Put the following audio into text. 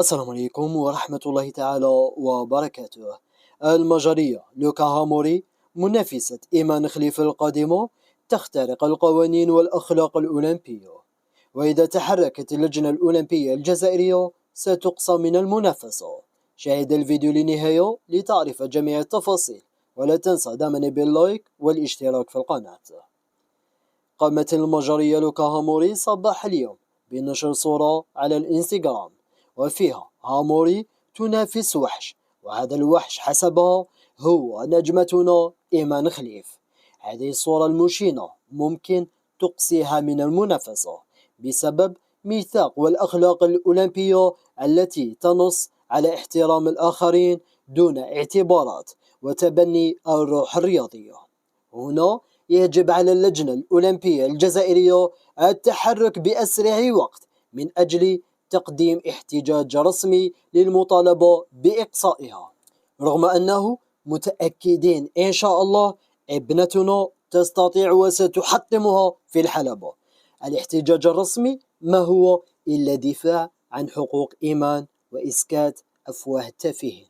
السلام عليكم ورحمة الله تعالى وبركاته. المجرية لوكا هاموري منافسة إيمان خليفة القادمة تخترق القوانين والأخلاق الأولمبية، وإذا تحركت اللجنة الأولمبية الجزائرية ستقصى من المنافسة. شاهد الفيديو لنهاية لتعرف جميع التفاصيل، ولا تنسى دعمنا باللايك والاشتراك في القناة. قامت المجرية لوكا هاموري صباح اليوم بنشر صورة على الانستغرام وفيها هاموري تنافس وحش، وهذا الوحش حسبها هو نجمتنا إيمان خليف. هذه الصورة المشينة ممكن تقصيها من المنافسة بسبب ميثاق والأخلاق الأولمبية التي تنص على احترام الآخرين دون اعتبارات وتبني الروح الرياضية. هنا يجب على اللجنة الأولمبية الجزائرية التحرك بأسرع وقت من أجل تقديم احتجاج رسمي للمطالبة بإقصائها، رغم أنه متأكدين إن شاء الله ابنتنا تستطيع وستحطمها في الحلبة. الاحتجاج الرسمي ما هو إلا دفاع عن حقوق إيمان وإسكات أفواه التافهين.